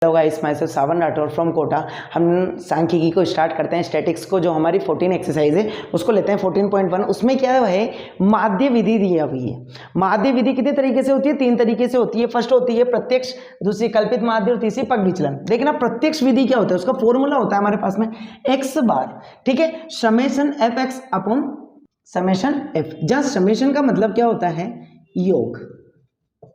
Hello guys, my self Sawan Rathore from Kota. हम सांख्यिकी को स्टार्ट करते हैं। स्टैटिक्स को जो हमारी 14 एक्सरसाइज है उसको लेते हैं 14.1। उसमें क्या है, माध्य विधि दी हुई है। माध्य विधि कितने तरीके से होती है? 3 तरीके से होती है। फर्स्ट होती है प्रत्यक्ष, दूसरी कल्पित माध्य और तीसरी पग विचलन। देखना प्रत्यक्ष विधि क्या होता है, उसका फॉर्मूला होता है हमारे पास में एक्स बार, ठीक है, summation f x upon summation F. जहां समेशन का मतलब क्या होता है, योग,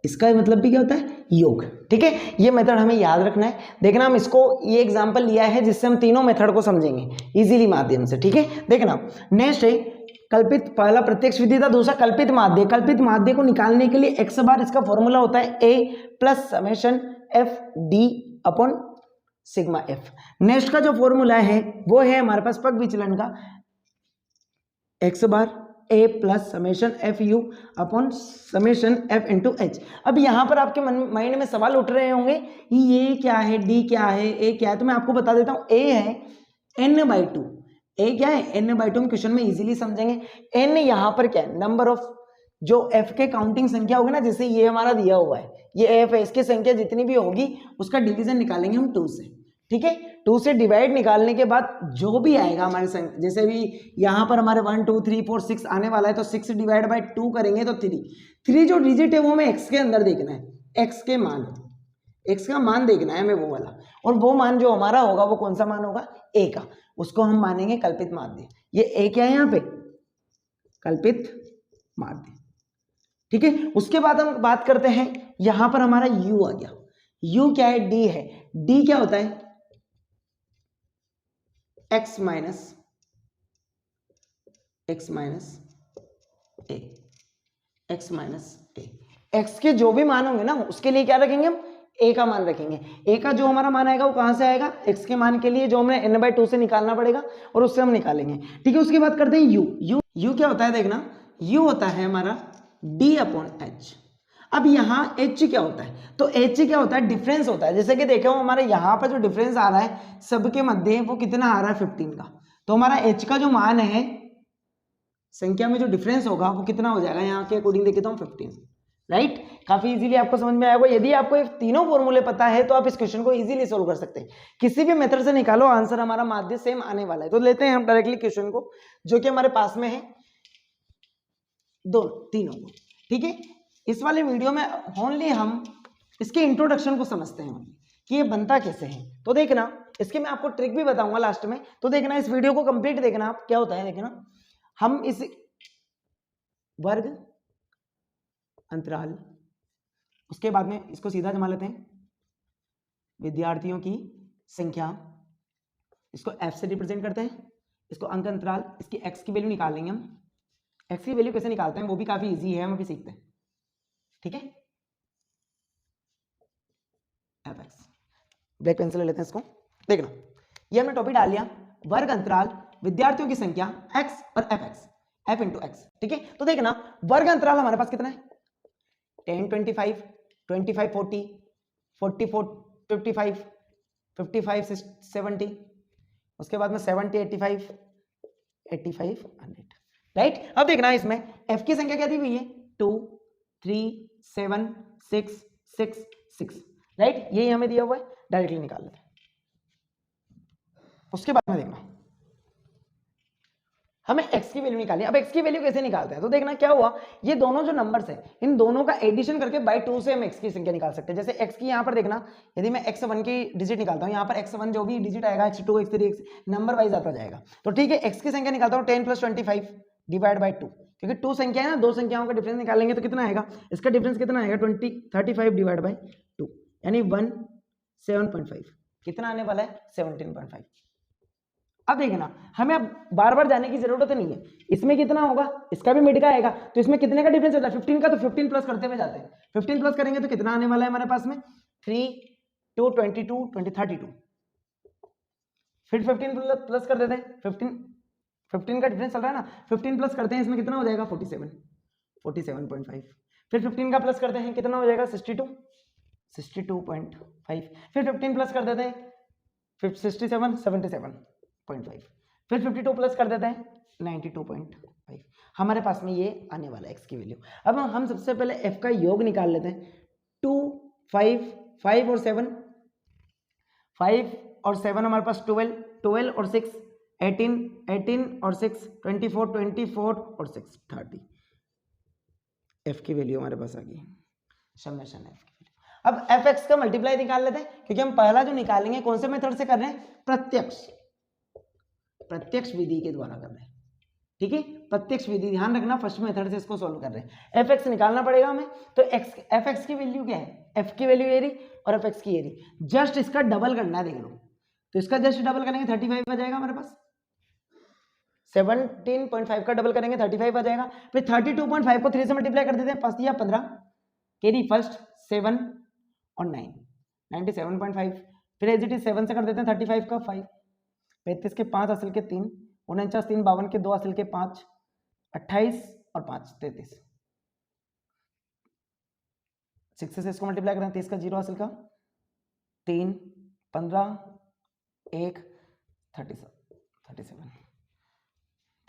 इसका मतलब भी क्या होता है, योग, ठीक है। ये मेथड हमें याद रखना है। देखना हम इसको ये एग्जांपल लिया है जिससे हम तीनों मेथड को समझेंगे इजीली माध्यम से, ठीक है। देखना नेक्स्ट है कल्पित, पहला प्रत्यक्ष विधि था, दूसरा कल्पित माध्य। कल्पित माध्य को निकालने के लिए एक्स बार, इसका फॉर्मूला होता है a plus summation f d upon sigma f. Next का जो फॉर्मूला है वो है हमारे पास पग विचलन का, x bar a plus summation f u upon summation f into h. अब यहां पर आपके माइंड में सवाल उठ रहे होंगे ये क्या है, डी क्या है, ए क्या है। तो मैं आपको बता देता हूं, ए है n/2। ए क्या है, n/2। हम क्वेश्चन में इजीली समझेंगे। n यहां पर क्या है, नंबर ऑफ जो f के काउंटिंग संख्या होगी ना, जैसे ये हमारा दिया हुआ है, ये f है, इसकी संख्या जितनी भी होगी उसका डिवीजन निकालेंगे हम 2 से, ठीक है। 2 से डिवाइड निकालने के बाद जो भी आएगा हमारे संख्या, जैसे भी यहाँ पर हमारे 1 2 3 4 6 आने वाला है, तो 6 डिवाइड बाई 2 करेंगे तो 3 जो डिजिट है वो हमें x के अंदर देखना है, x के मान, x का मान देखना है हमें वो वाला। और वो मान जो हमारा होगा वो कौन सा मान होगा, a का, उसको हम मानेंगे कल्पित माध्य। ये a क्या है यहाँ पे, कल्पित माध्य, ठीक है। उसके बाद हम बात करते हैं, यहां पर हमारा u आ गया। u क्या है, d है। d क्या होता है, x माइनस ए, x माइनस ए। x के जो भी मान होंगे ना उसके लिए क्या रखेंगे हम, a का मान रखेंगे। a का जो हमारा मान आएगा वो कहां से आएगा, x के मान के लिए जो हमें n/2 से निकालना पड़ेगा और उससे हम निकालेंगे, ठीक है। उसके बाद करते हैं u क्या होता है, देखना u होता है हमारा d अपॉन h। अब यहाँ h क्या होता है, तो h क्या होता है, डिफरेंस होता है। जैसे कि देखो हमारे यहाँ पर जो डिफरेंस आ रहा है सबके मध्य वो कितना आ रहा है, 15 का। तो हमारा h का जो मान है, संख्या में जो डिफरेंस होगा वो कितना हो जाएगा, यहाँ के अकॉर्डिंग देखे तो हम 15, राइट। काफी इजीली आपको समझ में आएगा। यदि आपको ये तीनों फॉर्मूले पता है तो आप इस क्वेश्चन को इजीली सोल्व कर सकते हैं। किसी भी मेथड से निकालो, आंसर हमारा माध्य सेम आने वाला है। तो लेते हैं हम डायरेक्टली क्वेश्चन को जो कि हमारे पास में है, तीनों को, ठीक है। इस वाले वीडियो में ओनली हम इसके इंट्रोडक्शन को समझते हैं कि ये बनता कैसे है। तो देखना इसके मैं आपको ट्रिक भी बताऊंगा लास्ट में, तो देखना इस वीडियो को कंप्लीट देखना आप, क्या होता है देखना। हम इस वर्ग अंतराल, उसके बाद में इसको सीधा जमा लेते हैं, विद्यार्थियों की संख्या, इसको f से रिप्रेजेंट करते हैं, इसको अंक अंतराल, इसकी x की वैल्यू निकाल लेंगे हम। x की वैल्यू कैसे निकालते हैं वो भी काफी इजी है, हम अभी सीखते हैं, ठीक है। fx, ब्लैक पेंसिल ले लेते हैं इसको। देखना ये हमने टॉपिक डाल लिया, वर्ग अंतराल, विद्यार्थियों की संख्या, x और fx, f इंटू एक्स, ठीक है। तो देखना वर्ग अंतराल हमारे पास कितना है, 10 25 25 40 44 55 55 70, उसके बाद में 70 85 85 100, राइट। अब देखना इसमें f की संख्या क्या दी हुई है, 2 3 7 6 6 6, राइट। यही हमें दिया हुआ है, डायरेक्टली निकाल लेते हैं। उसके बाद में देखना हमें x की वैल्यू निकालनी है। अब x की वैल्यू कैसे निकालते हैं, तो देखना क्या हुआ, ये दोनों जो नंबर्स हैं इन दोनों का एडिशन करके बाय 2 से हम x की संख्या निकाल सकते हैं। जैसे x की यहाँ पर देखना, यदि मैं x1 की डिजिट निकालता हूँ, यहाँ पर x1 जो भी डिजिट आएगा, x2 x3 नंबर वाइज आता जाएगा। तो ठीक है, x की संख्या निकालता हूँ 10 + 25 डिवाइड बाई 2, क्योंकि 2 संख्या है ना, 2 संख्याओं का डिफरेंस निकालेंगे तो कितना आएगा, इसका डिफरेंस कितना आएगा 35 डिवाइड बाई 2, यानी 17.5, कितना आने वाला है 17.5। अब देखना हमें अब बार बार जाने की जरूरत नहीं है, इसमें कितना होगा, इसका भी मिड का आएगा, तो इसमें कितने का डिफरेंस होता है 15 का, तो 15 प्लस करते हुए जाते हैं। 15 प्लस करेंगे तो कितना आने वाला है हमारे पास में 3 2 22 20 32, फिर 15 प्लस कर देते हैं, 15 का डिफरेंस चल रहा है ना, 15 प्लस करते हैं, इसमें कितना हो जाएगा 47.5, फिर 15 का प्लस करते हैं, कितना हो जाएगा 62.5, फिर 15 प्लस कर देते हैं 77.5, फिर 52 प्लस कर देते हैं 92.5, हमारे पास में ये आने वाला है x की वैल्यू। अब हम सबसे पहले f का योग निकाल लेते हैं, 2 5 5 और 7 5 और 7 हमारे पास 12, 12 और 6 18, 18 और 6 24, 24 और 6 30। एफ की वैल्यू हमारे पास आ गई, समेशन एफ की वैल्यू। अब एफ एक्स का मल्टीप्लाई निकाल लेते हैं, क्योंकि हम पहला जो निकालेंगे कौन से मेथड से कर रहे हैं, प्रत्यक्ष विधि के द्वारा कर रहे हैं, ठीक है, प्रत्यक्ष विधि, ध्यान रखना फर्स्ट मेथड से इसको सॉल्व कर रहे हैं। एफ एक्स निकालना पड़ेगा हमें, तो एक्स एफ एक्स की वैल्यू क्या है, एफ की वैल्यू ये रही और एफ एक्स की ये रही, जस्ट इसका डबल करना है, देख लो, तो इसका जस्ट डबल करेंगे 35 आ जाएगा हमारे पास, 17.5 का डबल करेंगे 35 आ जाएगा, फिर 32.5 को 3 से मल्टीप्लाई कर देते हैं, 5 या 15 कैरी फर्स्ट 7 और 9 97.5, फिर एज इट इज 7 से कर देते हैं 35 का 5, 35 के 5 असल के 3, 49 3 52 के 2 असल के 5, 28 और 5 33, 6 से इसको मल्टीप्लाई करते हैं 30 का 0 असल का 3 15 1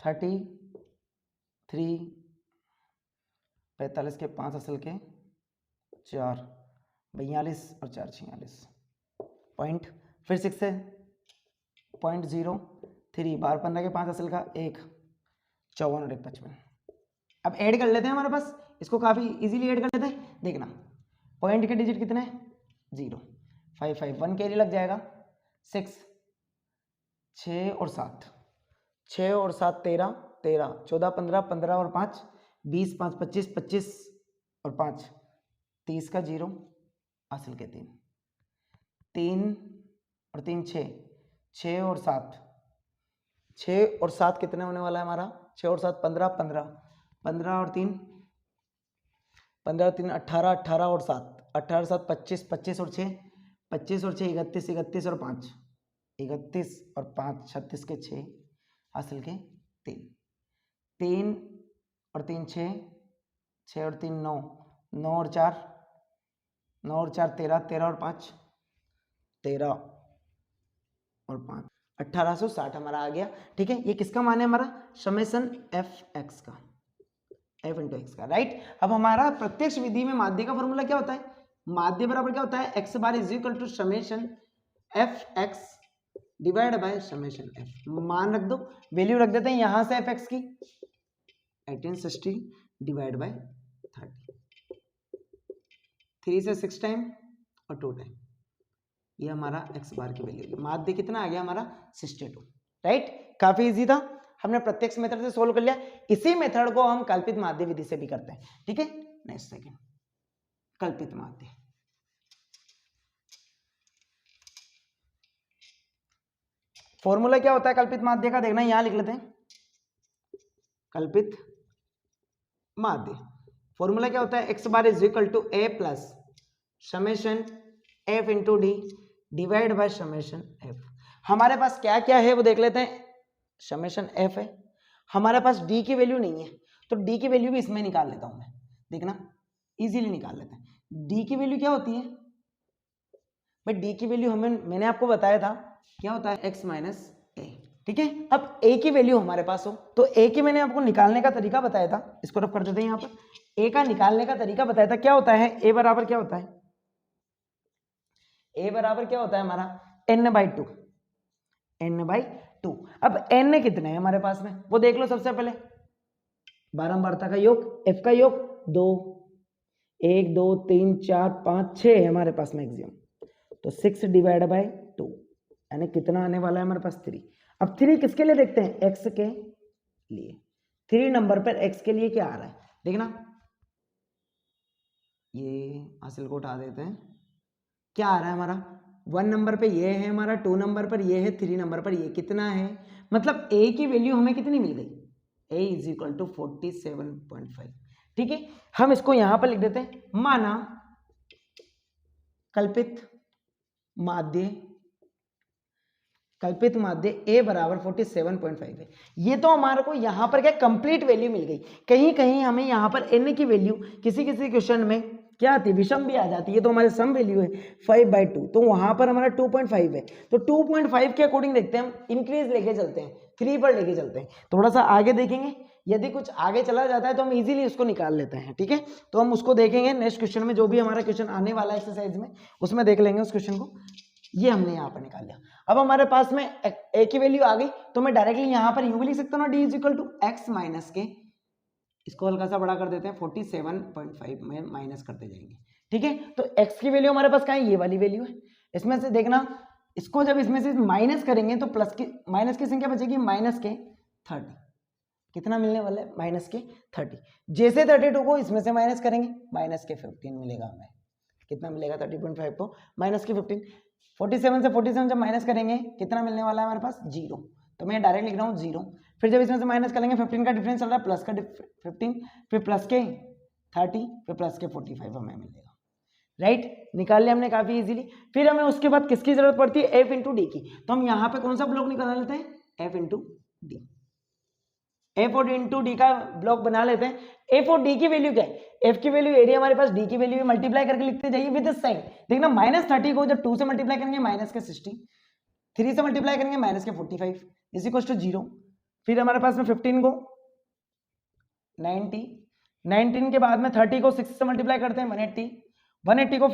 37 33 45 के 5 असल के 4 42 और 4 46 पॉइंट, फिर 6 से 0.03 बार 15 के 5 असल का 1 54 और 1 55। अब ऐड कर लेते हैं हमारे पास, इसको काफी इजीली ऐड कर लेते हैं, देखना पॉइंट के डिजिट कितने हैं 0 5 5 1 कैरी लग जाएगा 6 6 और 7 6 और 7 13 13 14 15 15 और 5 20 5 25 25 और 5 30 का 0 असल के 3 3 और 3 6 6 और 7 6 और 7 कितने होने वाला है हमारा, 6 और 7 15 15 15 और 3 15 और 3 18 18 और 7 18 और 7 25 25 और 6 25 और 6 31 31 और 5 31 और 5 36 के 6 असल के 3 3 और 3 6 6 और 3 9 9 और 4 9 और 4 13 13 और 5 13 और 5 1860 हमारा आ गया, ठीक है। ये किसका मान है हमारा, समेशन एफ एक्स का, एफ इंटू एक्स का, राइट। अब हमारा प्रत्यक्ष विधि में माध्य का फॉर्मूला क्या होता है, माध्य बराबर क्या होता है, x bar is equal to summation f x divide by summation f, मान रख दो, वैल्यू रख देते हैं यहां से एफ एक्स की 1860 डिवाइड बाय 30, 3 से 6 टाइम और 2 टाइम, ये हमारा एक्स बार की वैल्यू, माध्य कितना आ गया हमारा 62, राइट। काफी इजी था, हमने प्रत्यक्ष मेथड से सोल्व कर लिया। इसी मेथड को हम कल्पित माध्य विधि से भी करते हैं, ठीक है। नेक्स्ट सेकंड, कल्पित माध्य, फॉर्मूला क्या होता है कल्पित माध्य का, देखना यहां लिख लेते हैं, कल्पित माध्य फॉर्मूला क्या होता है, x bar is equal to a plus summation f into d divide by summation f. हमारे पास क्या क्या है वो देख लेते हैं, समेशन एफ है, हमारे पास डी की वैल्यू नहीं है, तो डी की वैल्यू भी इसमें निकाल लेता हूं मैं, देखना इजीली निकाल लेते हैं। डी की वैल्यू क्या होती है भाई, डी की वैल्यू मैंने आपको बताया था क्या होता है, एक्स माइनस ए, ठीक है। अब ए की वैल्यू हमारे पास हो तो ए की मैंने आपको निकालने का तरीका बताया था, इसको रफ कर देते हैं यहाँ पर, ए का निकालने का तरीका बताया था, क्या होता है ए बराबर क्या होता है, ए बराबर क्या होता है हमारा n/2, n/2। अब n कितने हैं हमारे पास में वो देख लो, सबसे पहले बारंबारता का योग, f का योग 2 1 2 3 4 5 6 है हमारे पास मैक्सिमम, तो 6 डिवाइड बाय 2 यानी कितना आने वाला है हमारे पास 3। अब 3 किसके लिए देखते हैं, x के लिए, 3 नंबर पर x के लिए क्या आ रहा है देखना, ये हासिल को उठा देते हैं, क्या आ रहा है हमारा 1 नंबर पे ये है हमारा, 2 नंबर पर ये है, 3 नंबर पर ये कितना है, मतलब a की वैल्यू हमें कितनी मिल गई, a इज इक्वल टू 47.5, ठीक है। हम इसको यहां पर लिख देते हैं, माना कल्पित माध्य a बराबर 47.5 है। ये तो हमारे को यहाँ पर क्या कंप्लीट वैल्यू मिल गई, कहीं कहीं हमें यहाँ पर n की वैल्यू किसी किसी क्वेश्चन में क्या आती है, विषम भी आ जाती है, तो हमारे सम वैल्यू है 5/2, तो वहां पर हमारा 2.5 है, तो 2.5 के अकॉर्डिंग देखते हैं हम, इंक्रीज लेके चलते हैं, 3 पर लेके चलते हैं, थोड़ा सा आगे देखेंगे, यदि कुछ आगे चला जाता है तो हम इजीली उसको निकाल लेते हैं, ठीक है। तो हम उसको देखेंगे नेक्स्ट क्वेश्चन में, जो भी हमारा क्वेश्चन आने वाला है एक्सरसाइज में उसमें देख लेंगे उस क्वेश्चन को। ये हमने यहाँ पर निकाल लिया। अब हमारे पास में ए की वैल्यू आ गई, तो मैं डायरेक्टली यहाँ पर यू भी लिख सकता हूँ ना, d is equal to x minus k, इसको हल्का सा बड़ा कर देते हैं, 47.5 में माइनस करते जाएंगे। ठीक है, तो x की वैल्यू हमारे पास क्या है, ये वाली वैल्यू है। इसमें से देखना, इसको जब इसमें से माइनस करेंगे तो प्लस की माइनस की संख्या बचेगी माइनस के 30। कितना मिलने वाला है, माइनस के 30। जैसे 32 को इसमें से माइनस करेंगे माइनस के 15 मिलेगा हमें। कितना मिलेगा, 30.5 को माइनस के 15। 47 से 47 जब माइनस करेंगे कितना मिलने वाला है हमारे पास, 0। तो मैं डायरेक्ट लिख रहा हूँ 0। फिर जब इसमें से माइनस करेंगे 15 का डिफरेंस चल रहा है, प्लस का 15, फिर प्लस के 30, फिर प्लस के 45 हमें मिलेगा। राइट, निकाल लिया हमने काफी इजीली। फिर हमें उसके बाद किसकी जरूरत पड़ती है, एफ इंटू डी की। तो हम यहाँ पे कौन सा ब्लॉक निकाल लेते हैं, एफ इंटू डी। एफ और इंटू डी का ब्लॉक बना लेते हैं। एफ और डी की वैल्यू क्या है, एफ की वैल्यू एरिया हमारे पास, डी की वैल्यू मल्टीप्लाई करके लिखते जाइए विद साइन। देखना -30 को जब 2 से मल्टीप्लाई करेंगे माइनस के 60, 3 से मल्टीप्लाई करेंगे माइनस के 45 इज इक्वल टू 0। फिर हमारे पास में 15 को 90, 19 के बाद में 30 को 6 से मल्टीप्लाई करते हैं 180, 180 को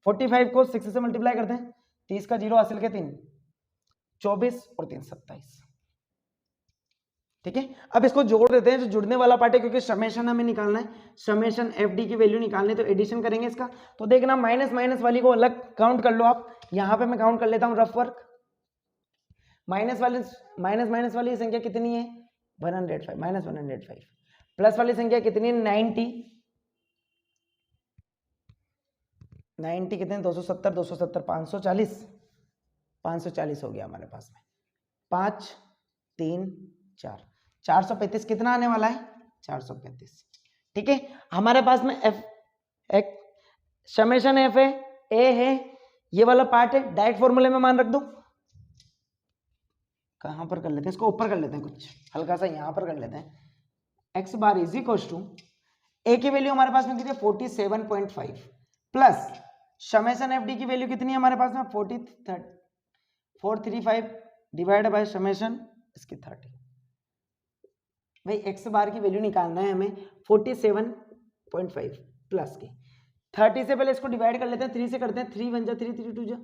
45 को 6 से मल्टीप्लाई करते हैं, 30 का 0 हासिल के 3, 24 और 3 27। ठीक है, अब इसको जोड़ देते हैं, जो जुड़ने वाला पार्ट है, क्योंकि समेशन हमें निकालना है, समेशन एफ डी की वैल्यू निकालनी है, तो एडिशन करेंगे इसका। तो देखना माइनस माइनस वाली को अलग काउंट कर लो आप, यहाँ पे मैं काउंट कर लेता हूँ रफ वर्क। माइनस माइनस वाली संख्या कितनी है, 105, -105। प्लस वाली संख्या कितनी है, 90 कितने, 270, 270 540 हो गया हमारे पास में। 5 3 4 435 कितना आने वाला है, 435। ठीक है, हमारे पास में एफ एक समेशन एफ है, ए है, ये वाला पार्ट है, डायरेक्ट फॉर्मूले में मान रख दो। कहां पर कर लेते हैं इसको, ऊपर कर लेते हैं, कुछ हल्का सा यहां पर कर लेते हैं। X bar is equal to, a की वैल्यू हमारे पास में कितनी है, 47.5 प्लस समेशन एफ डी की वैल्यू कितनी है हमारे पास में, 435 डिवाइड बाय समेशन इसकी 30। भाई एक्स बार की वैल्यू निकालना है हमें 47.5 प्लस के 30 से पहले इसको डिवाइड कर लेते हैं, 3 से करते हैं, 3 1 जा 3, 3 2 जा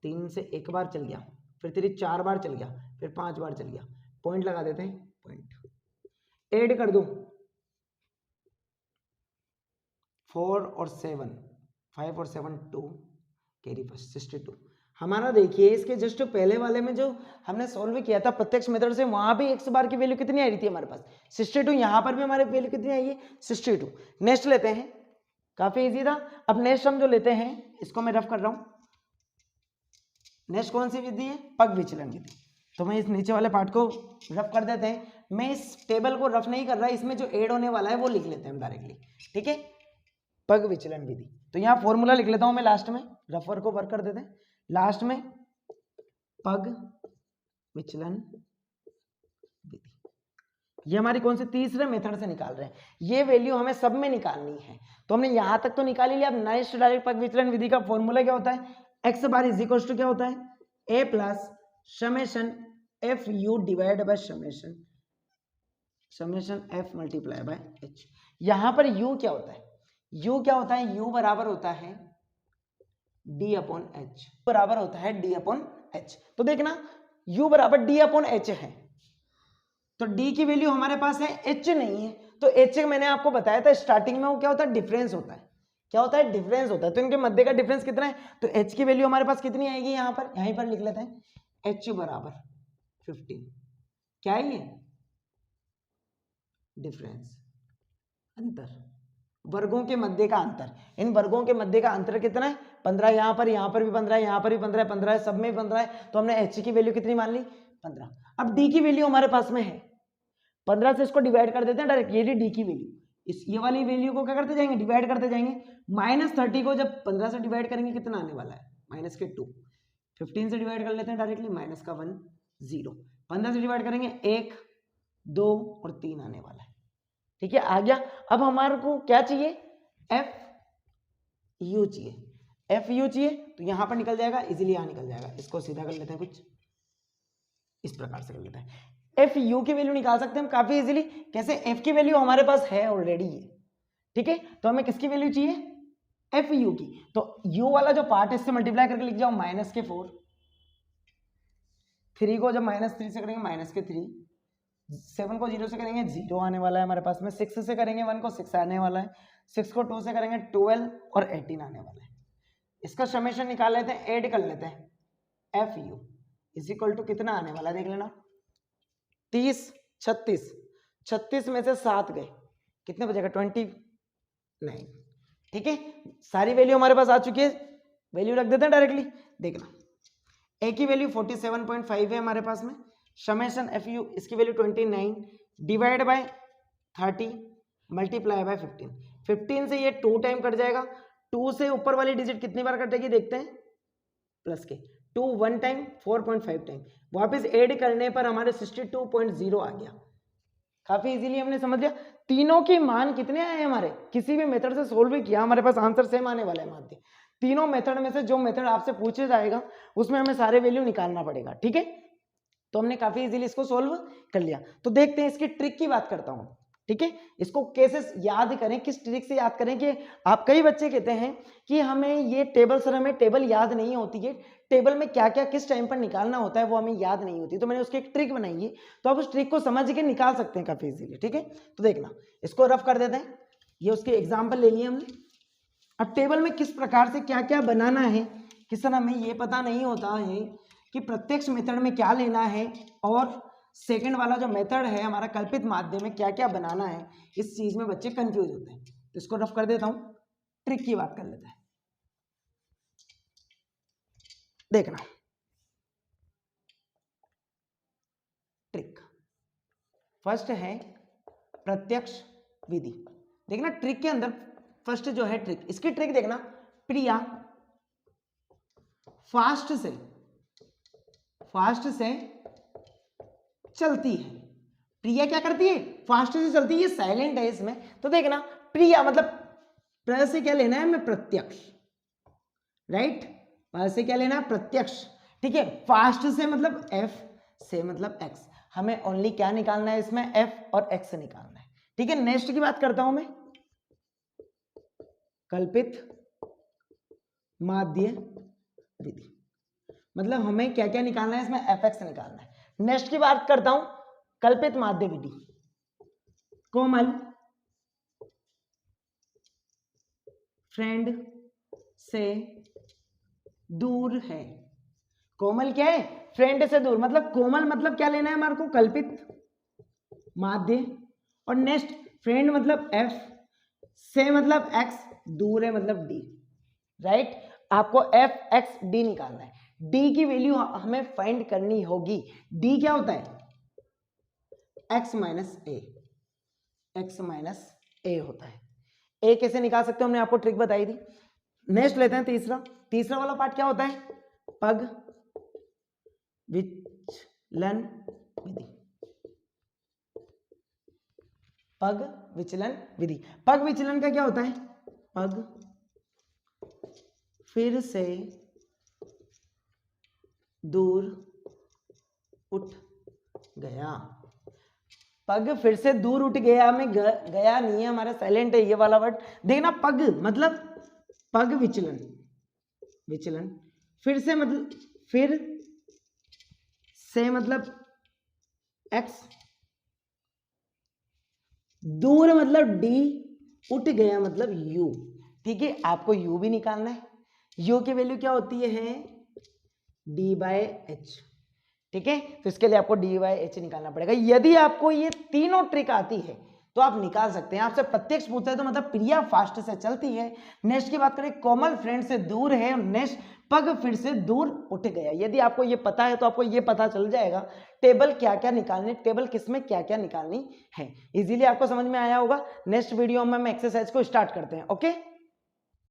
3 से एक बार चल गया, फिर 3 4 बार चल गया, फिर 5 बार चल गया, पॉइंट लगा देते हैं, पॉइंट ऐड कर दो, 4 और 7 5 और 7 2 कैरी फर्स्ट 62। हमारा देखिए इसके जस्ट पहले वाले में जो हमने सॉल्व किया था प्रत्यक्ष मेथड से, वहां भी एक्स बार की वैल्यू कितनी आई थी हमारे पास, 62। यहाँ पर भी हमारे वैल्यू कितनी आई है, 62। नेक्स्ट लेते हैं, काफी इजी था। अब नेक्स्ट हम जो लेते हैं, इसको मैं रफ कर रहा हूं। नेक्स्ट कौन सी विधि है, पग विचलन विधि। तो मैं इस नीचे वाले पार्ट को रफ कर देते हैं। मैं इस टेबल को रफ नहीं कर रहा, इसमें जो ऐड होने वाला है वो लिख लेते हैं हम डायरेक्टली। ठीक है, पग विचलन विधि। तो यहाँ फॉर्मूला लिख लेता हूं मैं लास्ट में, रफर को वर्क कर देते हैं लास्ट में, पग विचलन विधि। ये हमारी कौन सी, तीसरे मेथड से निकाल रहे हैं। ये वैल्यू हमें सब में निकालनी है, तो हमने यहां तक तो निकाल ही लिया। अब नेक्स्ट डायरेक्ट पग विचलन विधि का फॉर्मूला क्या होता है, x bar is equal to क्या होता है, a plus summation f u divide by summation f multiply by h. यहां पर यू क्या होता है, यू क्या होता है, यू बराबर होता है डी अपॉन एच, बराबर होता है डी अपॉन एच। तो देखना u बराबर डी अपॉन एच है, तो d की वैल्यू हमारे पास है, h नहीं है। तो h मैंने आपको बताया था स्टार्टिंग में, वो क्या होता है, डिफरेंस होता है। क्या होता है, डिफरेंस होता है। तो इनके मध्य का डिफरेंस कितना है, तो h की वैल्यू हमारे पास कितनी आएगी, यहां पर यहीं पर लिख लेते हैं, h बराबर 15। क्या है ये, डिफरेंस, अंतर, वर्गों के मध्य का अंतर। इन वर्गों के मध्य का अंतर कितना है, 15। यहां पर भी 15 है, यहां पर भी 15 है, 15 है, सब में भी 15 है। तो हमने h की वैल्यू कितनी मान ली, 15। अब d की वैल्यू हमारे पास में है 15 से, इसको डिवाइड कर देते हैं डायरेक्ट, ये d की वैल्यू, इस ये वाली वैल्यू को क्या करते जाएंगे, डिवाइड करते जाएंगे। -30 को जब 15 से डिवाइड करेंगे कितना आने वाला है, -2। 15 से डिवाइड कर लेते हैं डायरेक्टली, -1 0। 15 से डिवाइड करेंगे 1 2 और 3 आने वाला है। ठीक है, आ गया। अब हमारे को क्या चाहिए, एफ यू चाहिए, एफ यू चाहिए। तो यहां पर निकल जाएगा इजीली, यहां निकल जाएगा। इसको सीधा कर लेते हैं, कुछ इस प्रकार से कर लेते हैं। एफ यू की वैल्यू निकाल सकते हैं हम काफी इजीली। कैसे, एफ की वैल्यू हमारे पास है ऑलरेडी है। ठीक है, तो हमें किसकी वैल्यू चाहिए, एफ यू की, तो यू वाला जो पार्ट है इससे मल्टीप्लाई करके लिख जाओ -4, 3 को जब -3 से करेंगे -3, 7 को 0 से करेंगे 0 आने वाला है हमारे पास में, 6 से करेंगे 1 को 6 आने वाला है, 6 को 2 से करेंगे 12 और 18 आने वाला है। इसका समेशन निकाल लेते हैं, ऐड कर लेते हैं, f u is equal to कितना आने वाला है देख लेना, 30, 36 में से 7 गए, कितने बचेगा 29। ठीक है, सारी वैल्यू हमारे पास आ चुकी है, वैल्यू रख देते हैं डायरेक्टली, देखना ए की वैल्यू 47.5 है हमारे पास में, समेशन एफ यू इसकी value 29 divide by 30 multiply by 15 से ये 2 टाइम कट जाएगा, 2 से ऊपर वाली डिजिट कितनी बार कटेगी देखते हैं, प्लस के 2 1 टाइम 4.5 टाइम, वापस ऐड करने पर हमारे 62.0 आ गया। काफी इजीली हमने समझ लिया, तीनों के मान कितने आए हमारे, किसी भी मेथड से सोल्व भी किया हमारे पास आंसर सेम आने वाला है माध्य। तीनों मेथड में से जो मेथड आपसे पूछे जाएगा उसमें हमें सारे वैल्यू निकालना पड़ेगा। ठीक है, तो हमने काफी इजीली इसको सोल्व कर लिया। तो देखते हैं इसकी ट्रिक की बात करता हूं। ठीक है, इसको कैसे याद करें, किस ट्रिक से याद करें, कि आप कई बच्चे कहते हैं कि हमें ये टेबल, सर हमें टेबल याद नहीं होती है, टेबल में क्या क्या किस टाइम पर निकालना होता है वो हमें याद नहीं होती, तो मैंने उसकी एक ट्रिक बनाई है, तो आप उस ट्रिक को समझ के निकाल सकते हैं काफी इजीली। ठीक है, तो देखना इसको रफ कर देते हैं, ये उसके एग्जाम्पल ले लिए हमने। अब टेबल में किस प्रकार से क्या क्या बनाना है, कि सर हमें ये पता नहीं होता है कि प्रत्यक्ष मेथड में क्या लेना है और सेकंड वाला जो मेथड है हमारा कल्पित माध्य में क्या क्या बनाना है, इस चीज में बच्चे कंफ्यूज होते हैं। तो इसको रफ कर देता हूं, ट्रिक की बात कर लेते हैं। देखना ट्रिक फर्स्ट है प्रत्यक्ष विधि। देखना ट्रिक के अंदर फर्स्ट जो है ट्रिक, इसकी ट्रिक देखना, प्रिया फास्ट से चलती है। प्रिया क्या करती है, फास्ट से चलती है, ये साइलेंट है इसमें। तो देखना प्रिया मतलब प्र से क्या लेना है हमें, प्रत्यक्ष, राइट, प्र से क्या लेना है, प्रत्यक्ष। ठीक है, फास्ट से मतलब एफ, से मतलब एक्स, हमें ओनली क्या निकालना है इसमें, एफ और एक्स निकालना है। ठीक है, नेक्स्ट की बात करता हूं मैं, कल्पित माध्य विधि, मतलब हमें क्या क्या निकालना है इसमें, एफ एक्स निकालना है। नेक्स्ट की बात करता हूं, कल्पित माध्य विधि, कोमल फ्रेंड से दूर है। कोमल क्या है, फ्रेंड से दूर, मतलब कोमल मतलब क्या लेना है हमारे को, कल्पित माध्य, और नेक्स्ट फ्रेंड मतलब एफ, से मतलब एक्स, दूर है मतलब डी, राइट। आपको एफ एक्स डी निकालना है, डी की वैल्यू हमें फाइंड करनी होगी। डी क्या होता है, एक्स माइनस ए होता है। ए कैसे निकाल सकते हो हमने आपको ट्रिक बताई थी। नेक्स्ट लेते हैं तीसरा वाला पार्ट क्या होता है, पग विचलन विधि। पग विचलन विधि, पग विचलन का क्या होता है, पग फिर से दूर उठ गया। पग फिर से दूर उठ गया में गया नहीं है हमारा, साइलेंट है ये वाला वर्ड। देखना पग मतलब पग विचलन, फिर से मतलब, फिर से मतलब एक्स, दूर मतलब डी, उठ गया मतलब यू। ठीक है, आपको यू भी निकालना है, यू की वैल्यू क्या होती है, डी बाय एच। ठीक है, तो इसके लिए आपको डी बाय एच निकालना पड़ेगा। यदि आपको ये तीनों ट्रिक आती है तो आप निकाल सकते हैं। आपसे प्रत्यक्ष पूछता है तो मतलब प्रिया फास्ट से चलती है। नेक्स्ट की बात करें, कोमल फ्रेंड से दूर है, और नेक्स्ट पग फिर से दूर उठ गया। यदि आपको ये पता है तो आपको ये पता चल जाएगा टेबल क्या क्या निकालनी, टेबल किसमें क्या क्या निकालनी है। इजीली आपको समझ में आया होगा। नेक्स्ट वीडियो में हम एक्सरसाइज को स्टार्ट करते हैं। ओके।